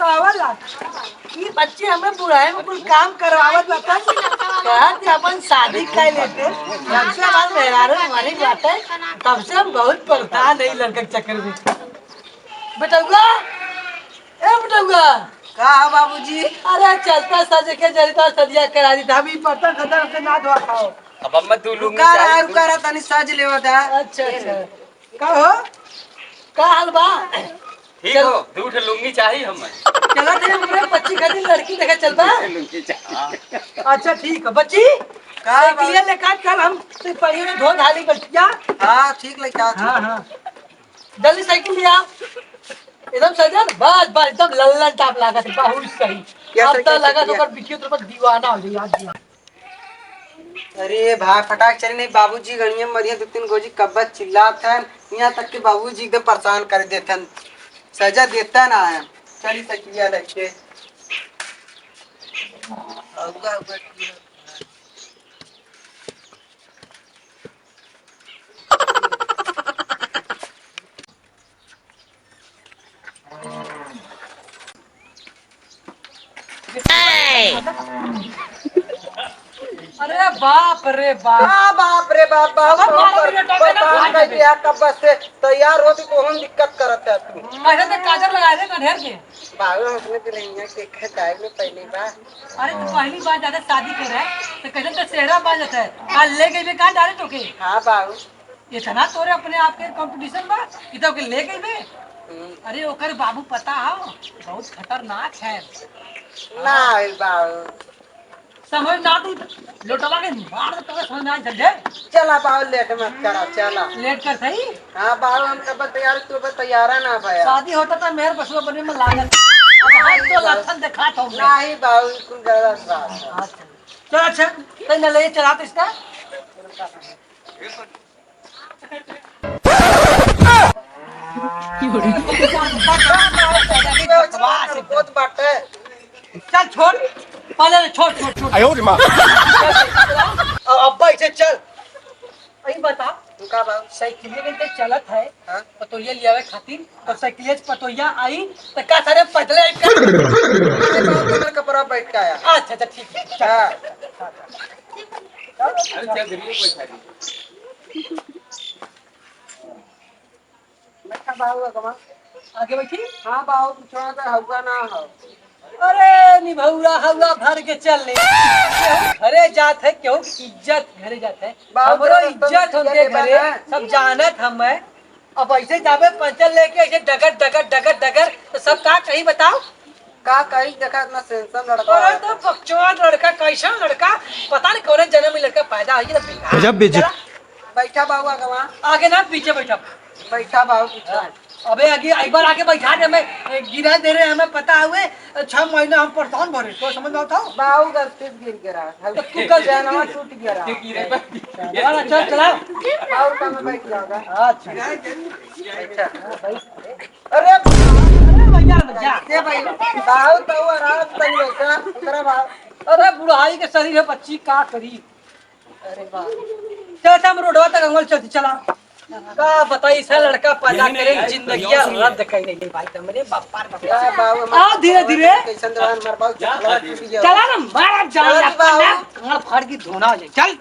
बतावला कि बच्चे हमें बुढ़ाए में कुछ काम करवावत बता कहत अपन शादी कर लेते जब से हमारे मेहरारू हमारी बात है तब से हम बहुत परेशान है लड़के के चक्कर में। बेटुआ ए बेटुआ का बाबूजी? अरे चलता सज के जलता सदिया करा दी हम ही पता खतर से ना धोआ खाओ। अब अम्मा तू लूंगी रुका रहा तनी सज लेवा था। अच्छा अच्छा का हो का हाल बा? ठीक हो दूठ लूंगी चाहिए हमें। चला दे हमरे बच्ची खाती लड़की देखे चल बा। लूंगी चाहिए। अच्छा ठीक है बच्ची का क्लियर लेकर कल हम तो पहिए में धो धाली बच्चिया। हाँ ठीक लगा। हाँ हाँ जल्दी साइकिल लिया एकदम सजन बस बस एकदम लल्लन टाप लागत बहुत सही। अब तो लगा तो कर बिकियो तो दीवाना हो जाए याद दिया। अरे भाई फटाक चली नहीं बाबूजी गणिया मरिया दो तीन गोजी कब्बत चिल्लात है यहाँ तक कि बाबूजी एकदम परेशान कर देते हैं सजा देता ना है। चली सकिया लगे अरे बाप रे बाप बाप रे बाप कब्बत से तैयार होती तो हम दिक्कत करत है तू ऐसे तो काजल लगाए थे कन्हेर के। बाबू हमने दिलैया देखा टाइम में पहली बार। अरे तू पहली बार ज्यादा शादी कर रहा है तो कैसे तो सेहरा बांध जाता है कल ले गई में कहाँ डाले तो के? हाँ बाबू इतना तोरे अपने आप के कंपटीशन बा कि तो के ले गई में। अरे ओकर बाबू पता हो बहुत खतरनाक है ना बाबू समझ ना तू लोटवा के मार तो समझ में आ जल्दी चला बाबू लेट मत करा चला लेट कर सही। हाँ बाबू हम कब तैयार तू तैयार ना भैया शादी होता तो मेहर बसुआ बने में लागत आज तो लक्षण दिखा था नहीं बाबू कुछ ज्यादा बात चल अच्छा तो न ले चला तो इसका बहुत बात है। चल छोड़ पहले छोड़ छोड़ छोड़ आयो रे माँ। अब्बा इसे चल अही बता का बाबू साइकिल के चलत है हाँ? पतोहिया लियावे खातिर तो साइकिल पतोहिया आई तो का सारे पतले तुम्हारे कपड़ा बैठ के आया। अच्छा अच्छा ठीक है चल। हाँ अरे क्या करिए कोई खाली। बैठा बाबू कमा आगे बैठी। हाँ बाबू थोड़ा सा हवा ना हो। अरे निभौरा हवा भर के चल ले घरे जात है क्यों इज्जत घरे जात है हमरो इज्जत होते घरे सब जानत हम अब ऐसे जावे पंचल लेके ऐसे डगर डगर डगर डगर तो सब का कहीं बताओ का कहीं देखा इतना सेंसम लड़का अरे तो बकचोद लड़का कैसा लड़का पता नहीं कौन जन्म में लड़का पैदा है गजब बेइज्जत। बैठा बाबू कमा आगे ना पीछे बैठा बैठा बाबू पीछे। अबे आगे एक बार आके बैठा दे हमें गिरा दे रहे हमें पता हुए 6 महीना हम परेशान भरे तो समझ में आता बाबू गलती से गिर गिरा कल जानवा टूट गया। चल चला और का में बैठ जाओगा। अच्छा बैठा अरे भैया भैया के भाई बाबू तो आराम से बैठा उतरा बाबू। अरे बुढ़ाई के शरीर है बच्ची का करी। अरे बाबू चल हम रोडवा तक अंगल चलती चला का बताई से लड़का पैदा करे जिंदगी रद्द कर नहीं भाई तुमरे बापार क्या बाबू आ धीरे धीरे कैसन दवान मार बाबू टूट गया। चला ना मार जान कहां फाड़ की धोना हो जाए चल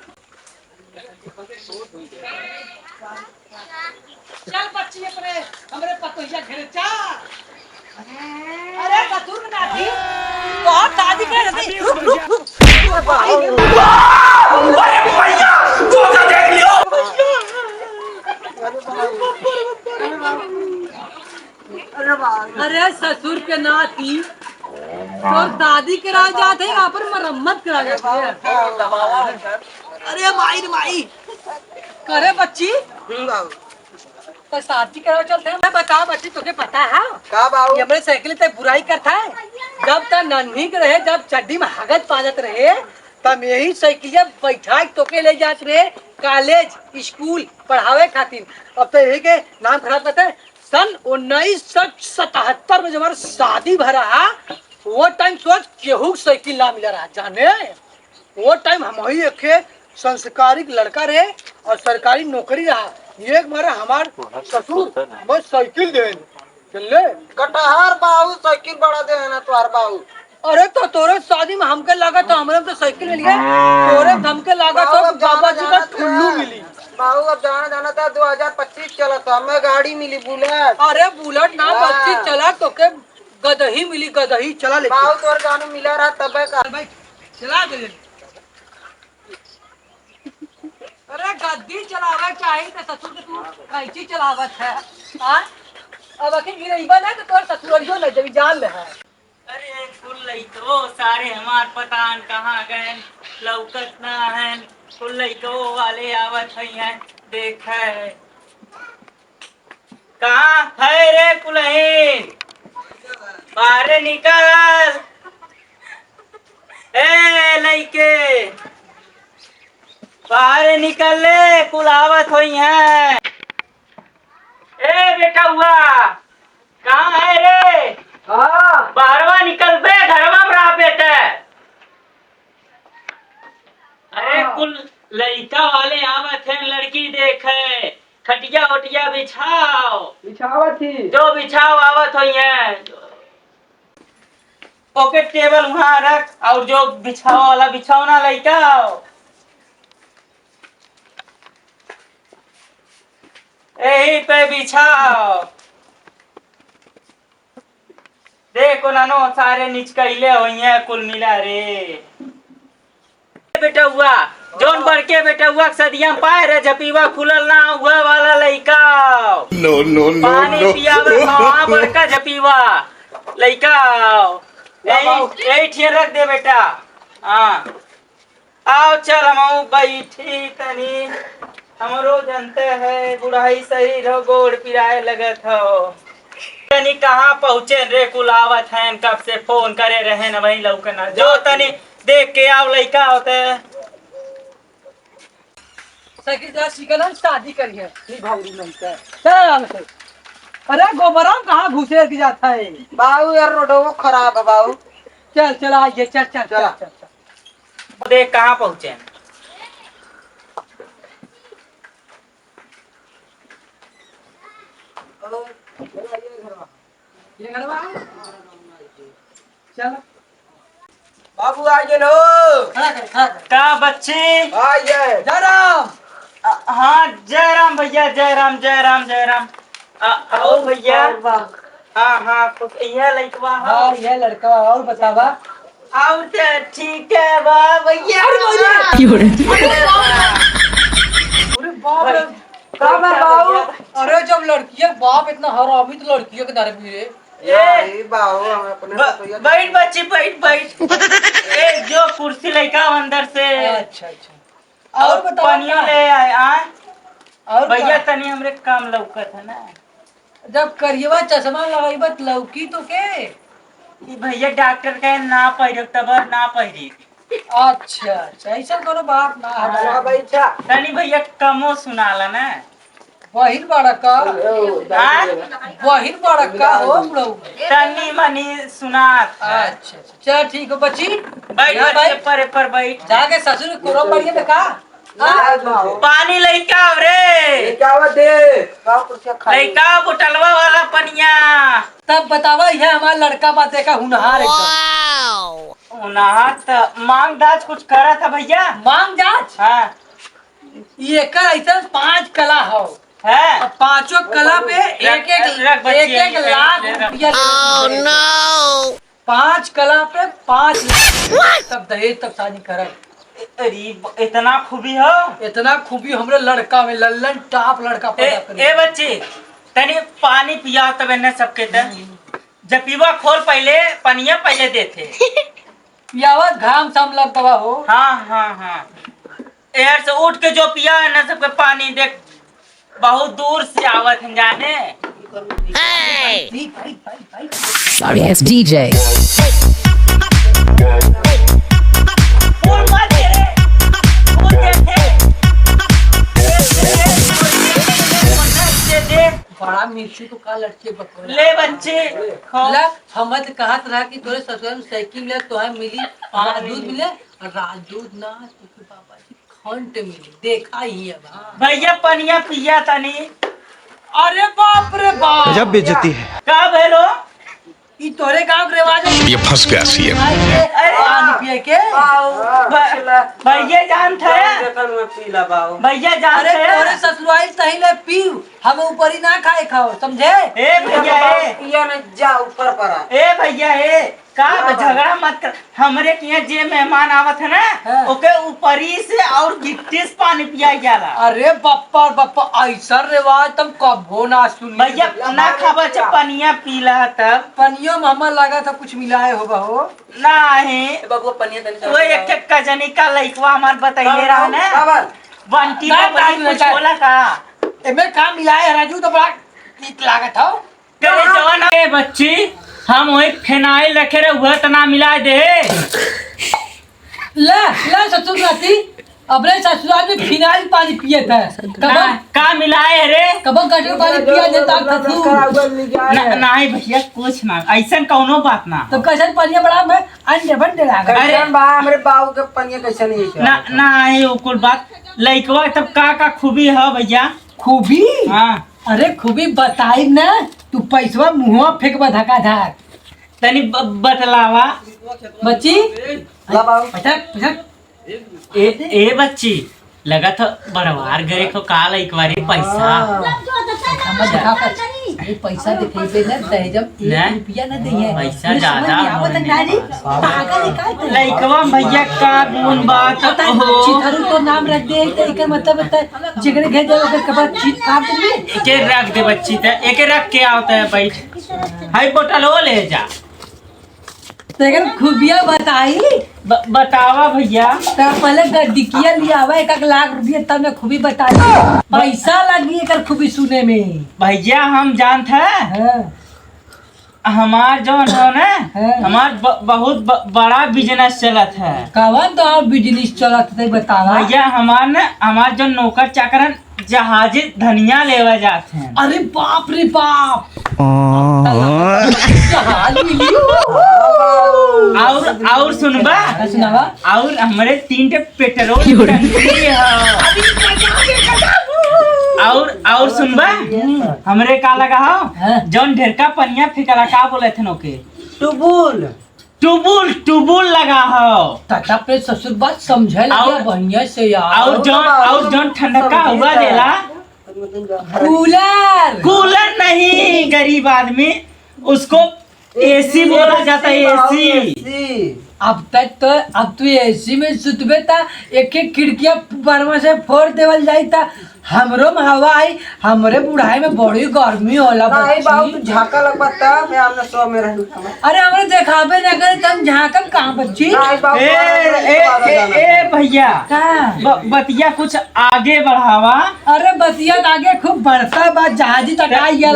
चल बच्ची अपने हमरे पतोहिया घेरे चल। अरे कसूर ना थी तो शादी कर रही रुक रुक रुक अरे भैया तू तो देख लियो। अरे ससुर के नाती तो दादी करा जाते हैं यहाँ पर मरम्मत करा जाते हैं। अरे माई माई करे बच्ची तो शादी करा चलते हैं। मैं बता बच्ची तुझे पता है का बाबू ये हमारे साइकिल तक बुराई करता है जब तक नन्ही के रहे जब चड्डी में हगत पाजत रहे तब यही साइकिल बैठा तोके ले जाते रहे कॉलेज स्कूल पढ़ावे खातिर। अब तो यही के नाम खराब करते हैं। सन 1977 में जब हमारा शादी भरा वो टाइम सोच केहू साइकिल ना मिला रहा जाने वो टाइम हम ही एक संस्कारिक लड़का रहे और सरकारी नौकरी रहा। एक मारे हमार ससुर हमें साइकिल दे चल ले। कटहर बाबू साइकिल बड़ा दे है ना तुम्हार बाबू। अरे तो तोरे शादी में हमके लगा तो हमरे तो साइकिल मिल गया, तोरे हमके लगा तो बाबा जी का ठुल्लू मिली। बाबू अब जाना था 2025 चला था, हमें गाड़ी मिली बुलेट। अरे बुलेट ना बच्ची चला तो के गदही मिली, गदही चला ले बाबू तोर गानू मिला रहा तब का। भाई चला दे। अरे गद्दी चलावे चाहिए तो ससुर के तू कैची चलावत है। हाँ अब अखिन गिरईबा ना तो तोर ससुरियो न जब जान ले है। अरे कुल लइको सारे हमार पतान कहाँ गए लौकत ना है। कुल लइको वाले आवत हैं देख कहाँ है रे कुलहीन बाहर निकल। ए लइके बाहर निकल ले कुल आवत हुई हैं। ए बेटा हुआ कहाँ है रे? हाँ बाहरवा निकल बे घरवा में रहा बेटा। अरे कुल लड़का वाले आवत हैं लड़की देखे खटिया उटिया बिछाओ बिछावा थी। जो बिछाओ आवत हुई है। पॉकेट टेबल वहाँ रख और जो बिछाओ वाला बिछाओ ना लड़का यही पे बिछाओ। देखो नानो सारे निचकैले हुई हैं कुल मिला रे। बेटा हुआ जोन बड़के बेटा हुआ सदिया पाए रे झपीवा खुलल ना हुआ वाला लइका नो नो नो पानी पियावे वहाँ बड़का झपीवा लइका यही ठिया रख दे बेटा। हाँ आओ चल हम बैठी तनी हमरो जनते है बुढ़ाई शरीर हो गोड़ पिराए लगत हो। तनी कहाँ पहुँचे रे कुल आवत हैं कब से फोन करे रहे न वही लौकना जो तनी देख के आओ लइका होते। साइकिल चला सीखल शादी करी है नहीं भावरी नहीं है। चल अरे गोबराम कहाँ घुसे की जाता है। बाबू यार रोडो खराब है बाबू। चल चला आइए चल चल चल चल चल। देख कहाँ पहुँचे ये घरवा चल बाबू आ गेलो। खड़ा कर खड़ा कर। का बच्चे आ गए। जयराम हाँ जय राम भैया जय राम जय राम जय राम। आओ भैया हाँ हाँ कुछ यह लइकवा हाँ ये लड़का और बतावा। और तो ठीक है वाह भैया। अरे बाप रे कब है बाबू? अरे जब लड़की है बाप इतना हरामी तो लड़कियों के दारे भी रे। ये बाबू हम अपने तो ये बैठ बच्ची बैठ बैठ। ए जो कुर्सी लइका अंदर से अच्छा अच्छा और बताओ पानिया ले आए और भैया क्या? तनी हमरे काम लौकत है ना। जब करिएवा चश्मा लगाइबा लौकी तो के। कि भैया डॉक्टर कहे ना पहिरो तब ना पहिरी। अच्छा अच्छा ऐसा कोनो बात ना चला है। बैठा। तनी भैया कमो सुनाला ना। वहीन बड़ा का हाँ? वहीन बड़ा का हो बुढ़ऊ। तनी मनी सुनात है। अच्छा अच्छा चल ठीक है बच्ची बैठ यहाँ बच्चे बैठ। परे पर बैठ। जाके ससुर कोरो पड़िए तो का। पानी लइका रे क्या बात है? बाबू कुर्सी खा। लइका बोतलवा वाला पनिया। तब बतावा यह हमारा लड़का बाते का हुनहार एकदम। उनहा त मांग दाज कुछ करा था भैया। मांग जांच हाँ ये का ऐसा 5 कला हो है और पांचों कला पे एक रख बच्ची, एक लाख रख। रुपया। 5 कला पे 5 लाख तब दहेज तब शादी करब। अरे इतना खूबी हो। इतना खूबी हमरे लड़का में लल्लन टाप लड़का पैदा करे। ए बच्ची तनी पानी पिया तब इन्हें सबके त जपीवा खोल पहले पनिया पहले देते। पियावत घाम साम लगतवा हो। हाँ हाँ हाँ एयर से उठ के जो पिया है ना सबके पानी देख बहुत दूर से आवत हैं जाने। Sorry ass DJ. फूल मत दे रे, फूल देते। दे बड़ा मिर्ची तो का लड़के बकरे ले बच्चे खा। ला हम तो कहत रहा कि तोरे ससुर में साइकिल मिले तो है मिली दूध मिले और दूध ना तो पापा जी खंड मिली देखा ही है भैया पनिया पिया तनी। अरे बाप रे बाप गजब बेइज्जती है। का तोरे गांव के रिवाज है ये फंस गया सीएम। पानी पिए के। भैया जानते हैं देखन में पीला बाऊ भैया जानते अरे तोरे हैं ससुराल तही ले पीऊ, हम ऊपर ही ना खाए खाओ, समझे? ए भैया ए पिया ने जा ऊपर पड़ा ए भैया ए का झगड़ा मत कर। हमरे के यहाँ जे मेहमान आवत है हाँ। ना ओके ऊपरी से और गिट्टी से पानी पिया जाला। अरे बप्पा बप्पा ऐसा रिवाज तुम कबो ना सुनी। भैया ना खाबा च पनिया पीला तब पनियों में हमें लगा था कुछ मिलाए होगा हो। नहीं बाबू पनिया तनी वो एक एक कजनी का लइकवा हमार बताइए रहा ना बंटी ना, का बड़ी ना, कुछ ना। बोला का एमे काम मिलाए है राजू, तो बड़ा तीत लागत हो। करे जवान ए बच्ची हम वही फिनाइल रखे रहे हुआ तना मिला दे। ले ले ससुर नाती अपने ससुराल में फिनाइल पानी पिए थे कब का मिलाए रे कब गटर पानी पिया देता खसू। नहीं भैया कुछ ना ऐसा कौनो बात ना तो कैसे पनिया बड़ा में अंडे बंडे लागा। अरे बा हमरे बाऊ के पनिया कैसे नहीं है ना नहीं वो कुल बात लइकवा तब का खूबी है भैया। खूबी? हाँ अरे खूबी बताई ना, तू पैसवा मुँह फेंक धका धाक तनी बतलावा बच्ची। ला बाऊ पैसा पैसा ए बच्ची लगा था बरवार गए को का लइकवा रे पैसा हम दिखा कर अरे पैसा दिखाई पे ना दहेजम ना? 1 रुपया ना दिए पैसा ज्यादा आवत होने गाड़ी पागल है का लइकवा भैया का गुण बात हो चिथारू तो नाम रख दे तो एकर मतलब है जिगरे घे जाओ ओकर के बाद चीत काट दे। एके रख दे बच्ची त एके रख के आवता है बैठ हाई बोतल वो ले जा तो एकर खूबिया बताई। बतावा भैया। तो पहले गड्डिकिया लिया हुआ 1 लाख रुपया तब मैं खूबी बताई। पैसा लगी एकर खूबी सुने में। भैया हम जानते हैं हाँ। हमार जो है ना हाँ। हमार बहुत बड़ा बिजनेस चलत है। कवन तो और बिजनेस चलत है बतावा। भैया हमार जो नौकर चाकर जहाजी धनिया लेवा जाते हैं। अरे बाप रे बाप जहाज मिली। और सुनबा सुनावा और हमारे 3 टे पेट्रोल की टंकी है। और सुनबा हमरे का लगा हो हाँ। जौन ढेरका पनिया फिकला का बोले थे नोके टुबुल टुबुल लगा हो। तथा पे ससुर बात समझे लगे बढ़िया से यार। और जौन ठंडका हुआ देला कूलर नहीं गरीब आदमी उसको एसी बोला जाता है एसी। अब तू एसी में सुतबे ता एक खिड़किया बरमा से फोड़ देवल जाई ता हमरो में हवा आई। हमरे बुढ़ाई में बड़ी गर्मी होला नहीं बाऊ बच्ची। तू झाका लगता मैं हमने सो में रहूं अरे हमरे देखाबे ना करे तम झाकम कहां बच्ची। नहीं बाऊ ए भैया का बतिया कुछ आगे बढ़ावा। अरे बतिया आगे खूब बढ़ता बा जहाजी तक आई गया।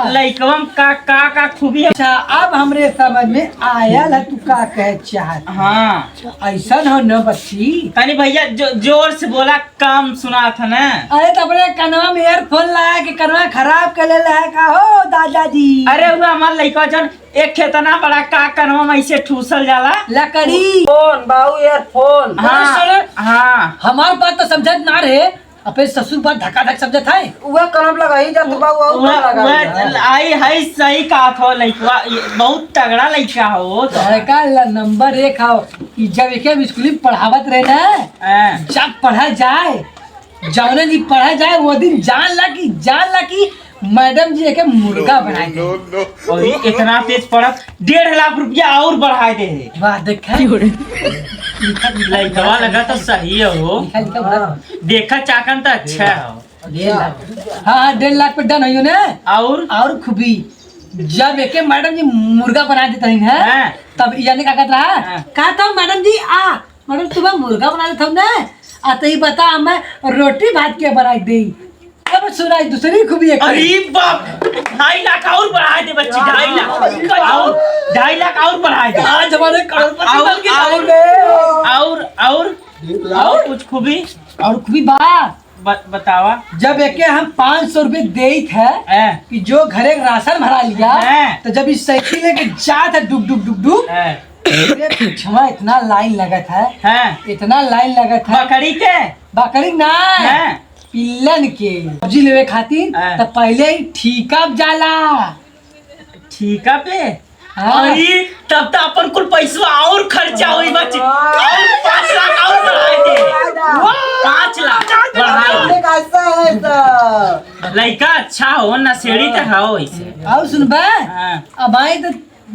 लइकवम का खूबी है। अच्छा अब हमरे समझ में आया ला तू का कहे चाहत। हाँ ऐसा हो न बच्ची। तनी भैया जोर से बोला काम सुना था ना। अरे तो अपने कनवा में ईयरफोन लगा के कनवा खराब कर ले है का हो दादाजी। अरे हुआ हमार लइका जन एक खेतना बड़ा का कनवा में ऐसे ठूसल जाला लकड़ी फोन बाऊ ईयरफोन हाँ हमार बात तो समझत ना रहे, अपने ससुर बात धक्का धक समझत है। वह कलम लगा ही जात बाऊ और लगा आई है सही कहा था लइकवा बहुत तगड़ा लइका हो तो लड़का नंबर 1 हो। जब एक स्कूल में पढ़ावत रहे ना, जब पढ़ा जाए जौने जी पढ़ा जाए वो दिन जान ला कि मैडम जी एक मुर्गा बनाए थे। और इतना तेज पड़ा 1.5 लाख रुपया और बढ़ा दे। वाह देखा लइकवा लगा तो सही है वो देखा चाकन तो अच्छा हो। 1.5 लाख हाँ 1.5 लाख पे डन हो ना। और खूबी जब एक मैडम जी मुर्गा बना देता है तब यानी क्या कहता है कहा था मैडम जी मैडम तुम्हें मुर्गा बना देता हूँ ना आते ही बता मैं रोटी भात के बनाई दी। अब सुनाई दूसरी खूबी एक। अरे बाप 2.5 लाख और बढ़ा दे बच्ची 2.5 लाख और 2.5 लाख और बढ़ा दे। आज हमारे करोड़पति बन के जाएंगे। और कुछ खूबी और खूबी बात बतावा। जब एक हम 500 रुपए दे थे कि जो घरे राशन भरा लिया तो जब इस साइकिल लेके जाता डुक डुक डुक डुक पिछवा इतना लाइन लगा था इतना लाइन लगा था बकरी ना पिल्लन के सब्जी लेवे खातिर तो पहले ही ठीका जाला। ठीका पे अरे तब तो अपन कुल पैसा और खर्चा हुई बच्ची और 5 लाख और बढ़ाए थे 5 लाख बढ़ाए कैसा है तो लड़का अच्छा हो नशेड़ी तो हो ऐसे आओ सुनबा हाँ। अब भाई तो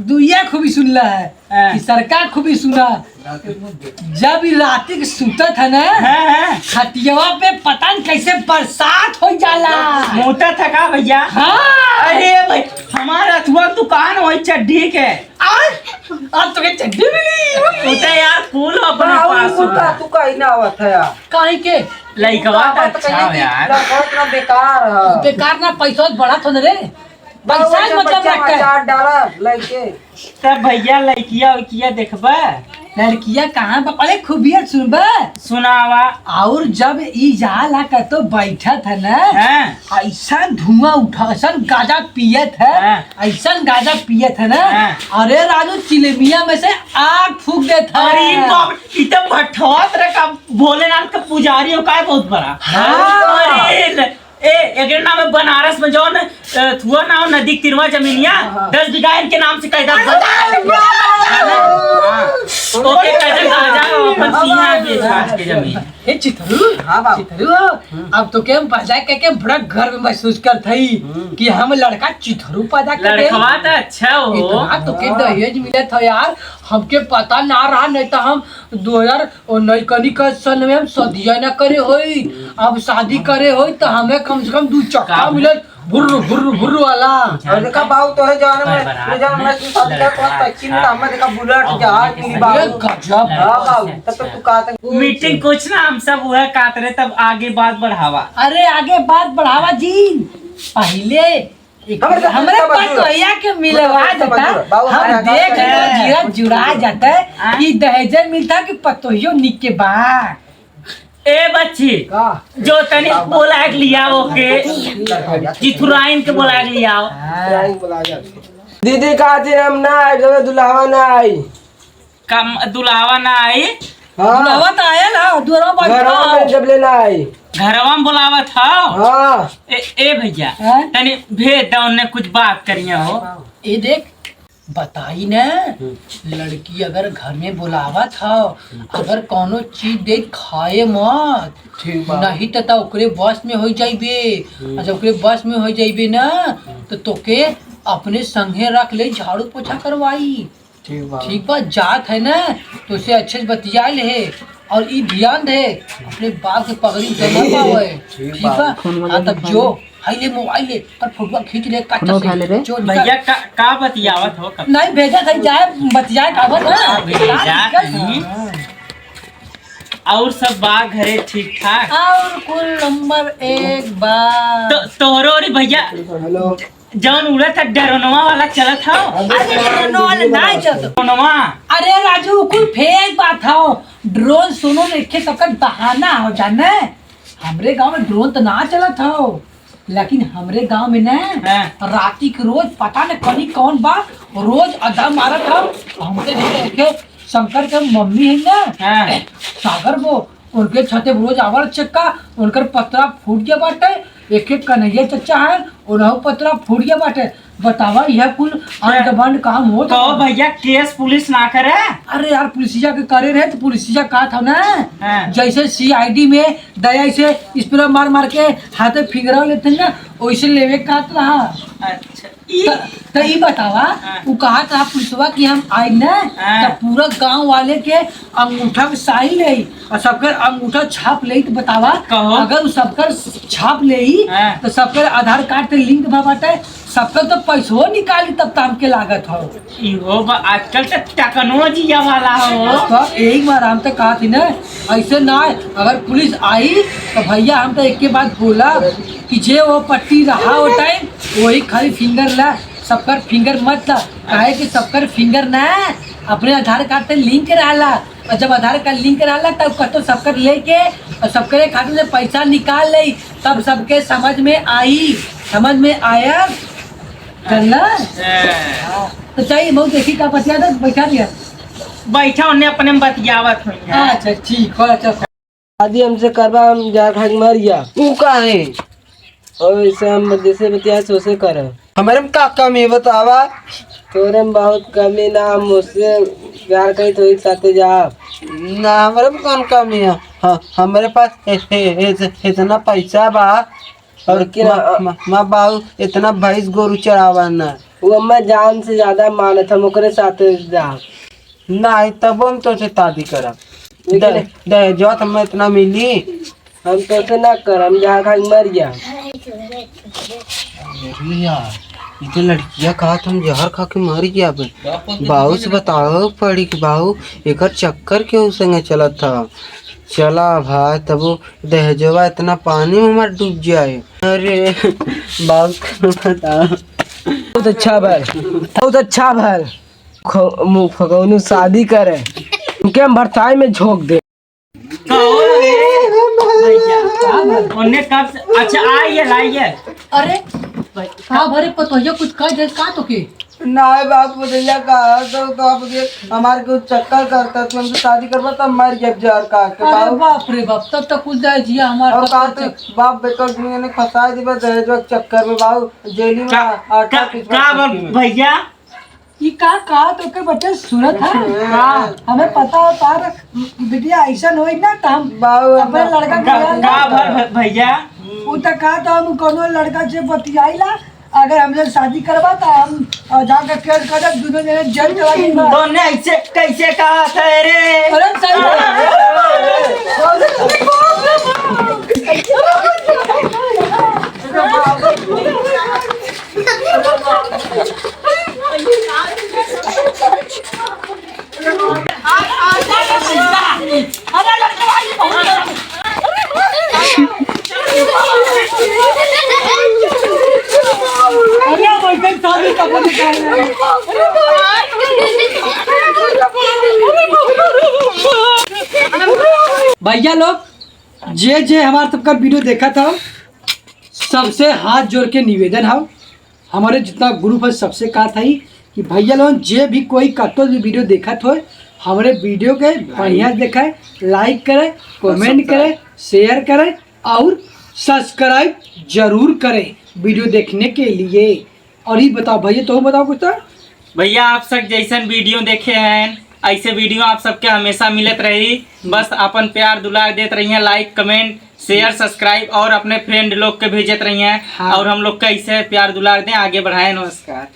दुइया खूबी सुनला है हाँ। कि सरकार खूबी सुना जब ई राती के सुतत है ना हाँ। खटियावा पे पता नहीं कैसे बरसात हो जाला। मोटा थका भैया हाँ अरे भाई हमारा अथवा दुकान वही चड्डी के अब तो के चड्डी मिली उते यार फूल अपने पास का तू कहीं ना आवत है यार काहे के लड़कवा तो अच्छा हो यार इतना बेकार है बेकार ना पैसा बढ़ा तो रे पैसा मतलब रखा चार डॉलर लेके तब भैया लड़किया उकिया देखबा लड़कियां कहाँ पर अरे खूबियत सुनबा सुनावा और जब ई जाला का तो बैठा था ना हाँ। ऐसा धुआं उठा ऐसा गाजा पियत है हाँ। ऐसा गाजा पियत है ना हाँ। अरे राजू चिलेमिया में से आग फूक देता अरे बाप इतना भट्ठवात रखा भोलेनाथ का पुजारी हो का है बहुत बड़ा हाँ। अरे एक नाम है बनारस में जो थुआ नाम नदी तिरवा जमीनिया 10 बीघा इनके नाम से कैदा ओके कैसे राजा अपन सिंहा बेच के जमीन हे चिथरू हाँ बाबू। चिथरू अब तो के हम पैदा के बड़ा गर्व महसूस करत हई कि हम लड़का चिथरू पैदा कर दे लड़कवा तो अच्छा हो इतना तो के दहेज मिले था यार हमके पता ना रहा नहीं तो हम 2009 का सन में हम शादियां ना करे होई अब शादी करे होई तो हमें कम से कम 2 चक्का मिले भुर्र भुर्र भुर्र वाला और देखा बाबू तो है जाने में जान मैं शादी का कौन टैक्सी में हम देखा बुलेट जहाज मिली ये बाबू गजब हां बाबू तब तो तू कहता मीटिंग कुछ ना हम सब वह कातरे तब आगे बात बढ़ावा अरे आगे बात बढ़ावा जी पहले हमरे पटोहिया के मिलवा देता हम देख जीरा जुड़ा जाता कि दहेज मिलता कि पतोहियो निक के बा ए बच्ची का जो तनिक बोला के लिया ओके चिथुराइन के बोला के लिया दीदी का दिन हम ना आए जब दुल्हावा ना आई कम दुलावा ना आई बुलावा तो आया ना दूरा बैठा जब लेना आई घरवा में बुलावा था हां ए भैया हाँ? तनी भेज दो उन्हें कुछ बात करिए हो ये देख बताई ना लड़की अगर घर में बुलावा था अगर कोनो चीज दे खाए मत नहीं तो ओकरे बस में हो जाइबे और जब ओकरे बस में हो जाइबे ना तो तोके अपने संगे रख ले झाड़ू पोछा करवाई ठीक बा जात है ना तो उसे अच्छे से बतिया ले और ई ध्यान दे अपने बाप के पगड़ी जमा पावे ठीक बा तब जो हाई ले मोबाइल ले पर फोटो खींच ले काटा से जो भैया का बतियावत हो कब नहीं भेजा कहीं जाए बतिया कावत ना भेजा कहीं। और सब बात घरे ठीक ठाक और कुल नंबर 1 बार तो तोहरो रे भैया हेलो जौन उड़त था डरोनवा वाला चलत था अरे ड्रोन नहीं चलत डरोनवा अरे राजू कुल फेक बात हो ड्रोन सुनो देखे सबका बहाना हो जाने हमरे गांव में ड्रोन तो ना चलत हो लेकिन हमरे गांव में ना राती के रोज पता न कहीं कौन बा रोज अड्डा मारत हो हमसे देखे शंकर के मम्मी है ना सागर वो उनके छते रोज आवर चक्का उनकर पतरा फूट गया बाटे एक कन्हैया चचा है उन्हों पतरा फूट गया बाटे बतावा यह कुल अंडबंड काम हो तो भैया केस पुलिस ना करे अरे यार पुलिसिया के करे रहे तो पुलिसिया कहा था ना जैसे सीआईडी में दया से स्प्रे मार मार के हाथे फिंगरा लेते ना वैसे लेवे का रहा अच्छा तो ये बतावा वो कहा था पुलिसवा कि हम आए ना तो पूरा गांव वाले के अंगूठा में साइन ले और सबकर अंगूठा छाप ले तो बतावा अगर सबकर छाप ले तो सबकर आधार कार्ड पे लिंक बाटे सबका तो पैसो निकाली तब ताम के लागत हो इहो आजकल तो टेक्नोलॉजी वाला हो तो एक बार हम तो कहा थी ना ऐसे ना अगर पुलिस आई तो भैया हम तो एक के बाद बोला कि जे वो पट्टी रहा वो टाइम वही खाली फिंगर ला सबकर फिंगर मत ला काहे कि सबकर फिंगर ना अपने आधार कार्ड पे लिंक रहला और जब आधार कार्ड लिंक रहला तब कतो सबकर लेके और सबके खाते से पैसा निकाल ले तब सबके समझ में समझ में आया चलना तो चाहिए बहुत देखी का बतिया था बैठा दिया बैठा उन्हें अपने बतियावत हुई अच्छा ठीक हो अच्छा शादी हमसे करवा हम जा खाक मर गया तू का है और ऐसे हम जैसे बतिया सोचे कर हमारे में का कमी बतावा। तोरे में बहुत कमी ना, मुझसे प्यार करी तो एक साथे जा। ना हमारे में कौन कमी है। हाँ, हमारे पास इतना पैसा बा और लेकिन माँ बाबू इतना भैंस गोरू चरावा ना। वो मैं जान से ज्यादा मानत हम ओकरे साथे जा। नहीं तब हम तो से शादी करब। लेकिन दहेजवा तो हमें इतना मिली। हम तो से ना कर, हम जहाँ खा मर गया। अरे यार ये तो लड़कियां कहा हम जहर खा के मर गया। बाबू से बताओ पड़ी कि बाबू एक चक्कर क्यों संगे चला था। चला भाई तब वो दहेजवा इतना पानी में हमारा डूब जाए। अरे बाबू को बताओ। बहुत अच्छा भर, बहुत अच्छा भर। खगौनू शादी करे, उनके हम भरसाई में झोंक दे। उन्हें कब से अच्छा आइए अरे का भरे पतोहिया कुछ कह दे का तो के नहीं बाप बोलिया कहा तो आप हमारे को चक्कर करता तो हमसे शादी करवा तब मर गया जहर खा के। अरे बाबू बाप रे बाप, तब तक कुछ जाए जिया हमार और कहा तो बाप बेकर दुनिया ने फंसा दी बस दहेजवा के चक्कर में। बाबू जेली में आटा पिसवा भैया ई का तो के बच्चे सुनत है हमें पता है तार बिटिया ऐसा होई ना त हम बाबू अपने लड़का का भर भैया उ त का तो हम कोनो लड़का से बतियाइला, अगर हमसे शादी करवा तो हम जाकर केस कर दोनों जने जेल चला देंगे। दोनों ऐसे कैसे कहा था रे। अरे भैया लोग जे हमारे सबका वीडियो देखा था सबसे हाथ जोड़ के निवेदन है, हमारे जितना ग्रुप है सबसे कहा था ही कि भैया लोग जे भी कोई कतो भी वीडियो देखा हो हमारे वीडियो के बढ़िया देखाए, लाइक करे, कमेंट करे, शेयर करे और सब्सक्राइब जरूर करें वीडियो देखने के लिए। और ये बताओ भैया, तो बताओ कुछ तो। भैया आप सब जैसन वीडियो देखे हैं ऐसे वीडियो आप सबके हमेशा मिलत रही। बस अपन प्यार दुलार देते रहिए, लाइक कमेंट शेयर सब्सक्राइब और अपने फ्रेंड लोग के भेजत रहिए। हाँ। और हम लोग का ऐसे प्यार दुलार दें, आगे बढ़ाएं। नमस्कार।